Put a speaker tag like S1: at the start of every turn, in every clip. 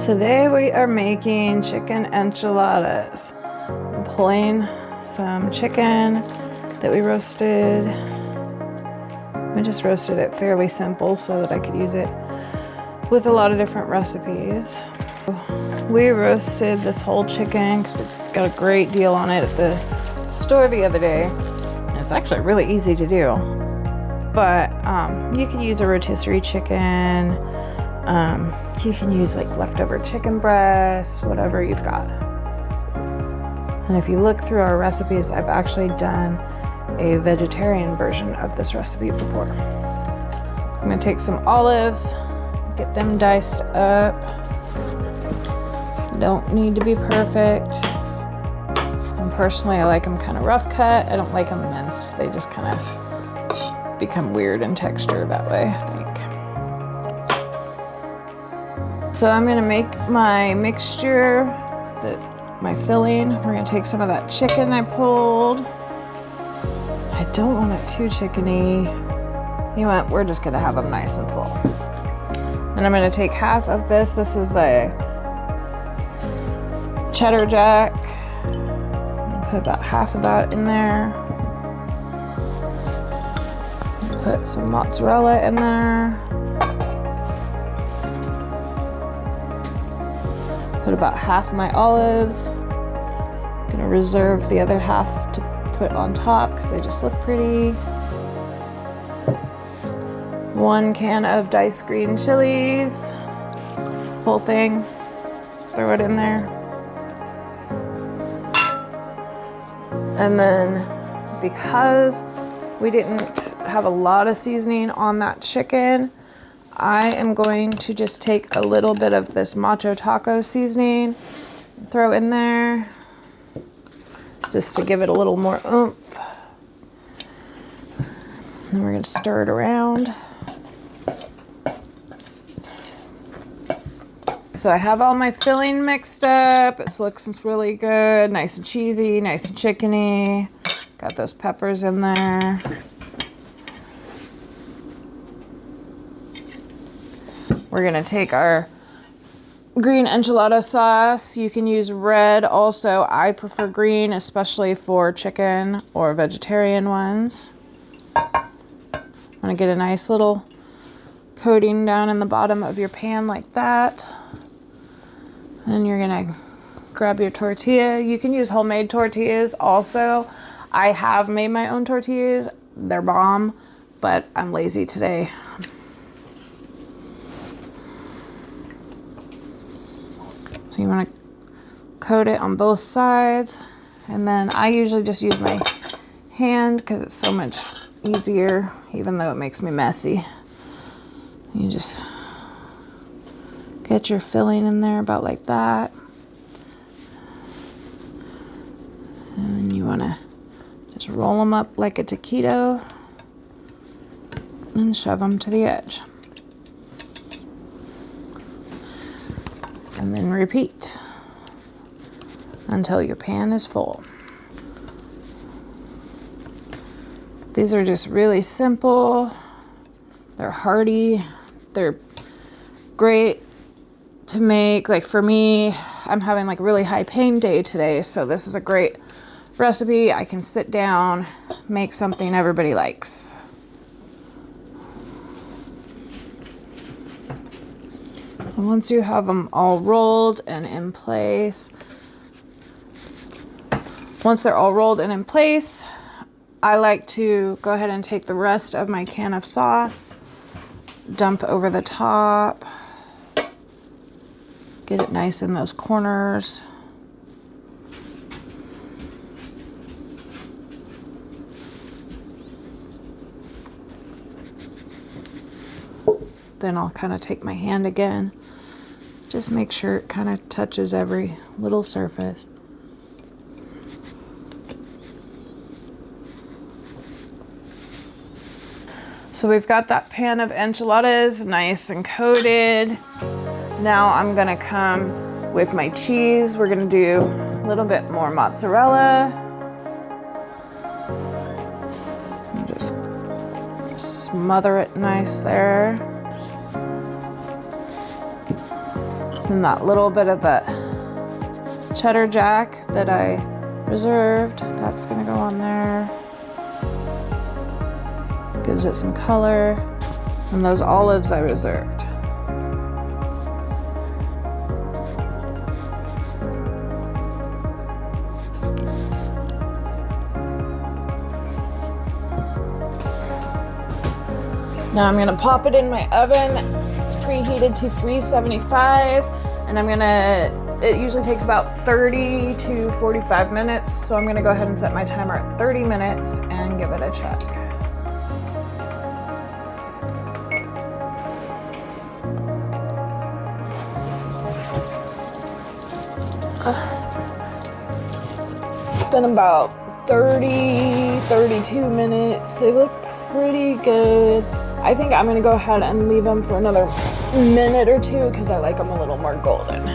S1: Today we are making chicken enchiladas. I'm pulling some chicken that we roasted. I just roasted it fairly simple so that I could use it with a lot of different recipes. We roasted this whole chicken because we got a great deal on it at the store the other day. And it's actually really easy to do. But you can use a rotisserie chicken. You can use like leftover chicken breasts, whatever you've got. And if you look through our recipes, I've actually done a vegetarian version of this recipe before. I'm gonna take some olives, get them diced up. Don't need to be perfect. And personally, I like them kind of rough cut. I don't like them minced. They just kind of become weird in texture that way, I think. So I'm gonna make my mixture, my filling. We're gonna take some of that chicken I pulled. I don't want it too chickeny. You know what, we're just gonna have them nice and full. And I'm gonna take half of this. This is a cheddar jack. Put about half of that in there. Put some mozzarella in there. Put about half my olives. I'm gonna reserve the other half to put on top because they just look pretty. 1 can of diced green chilies. Whole thing. Throw it in there. And then because we didn't have a lot of seasoning on that chicken, I am going to just take a little bit of this macho taco seasoning, throw in there, just to give it a little more oomph. Then we're going to stir it around. So I have all my filling mixed up. It looks really good, nice and cheesy, nice and chickeny. Got those peppers in there. We're gonna take our green enchilada sauce. You can use red also. I prefer green, especially for chicken or vegetarian ones. I'm gonna get a nice little coating down in the bottom of your pan like that. Then you're gonna grab your tortilla. You can use homemade tortillas also. I have made my own tortillas. They're bomb, but I'm lazy today. So you want to coat it on both sides. And then I usually just use my hand because it's so much easier, even though it makes me messy. You just get your filling in there about like that. And then you want to just roll them up like a taquito and shove them to the edge. And then repeat until your pan is full. These are just really simple. They're hearty. They're great to make. Like for me, I'm having like a really high pain day today, so this is a great recipe. I can sit down, make something everybody likes. And once you have them all rolled and in place, once they're all rolled and in place, I like to go ahead and take the rest of my can of sauce, dump over the top, get it nice in those corners. Then I'll kind of take my hand again, just make sure it kind of touches every little surface. So we've got that pan of enchiladas nice and coated. Now I'm gonna come with my cheese. We're gonna do a little bit more mozzarella. And just smother it nice there. And that little bit of the cheddar jack that I reserved, that's gonna go on there. Gives it some color. And those olives I reserved. Now I'm gonna pop it in my oven. It's preheated to 375, and it usually takes about 30 to 45 minutes, so I'm gonna go ahead and set my timer at 30 minutes and give it a check. It's been about 32 minutes. They look pretty good. I think I'm gonna go ahead and leave them for another minute or two because I like them a little more golden.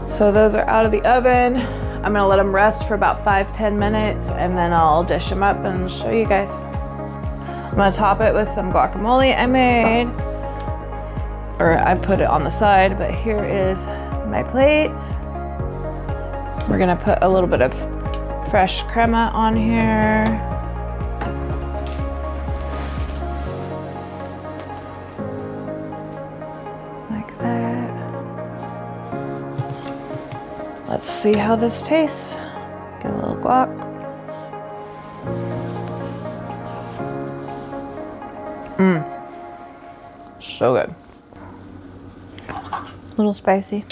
S1: So those are out of the oven. I'm gonna let them rest for about 5-10 minutes and then I'll dish them up and show you guys. I'm gonna top it with some guacamole I made, or I put it on the side, but here is my plate. We're gonna put a little bit of fresh crema on here. Let's see how this tastes. Get a little guac. So good. A little spicy.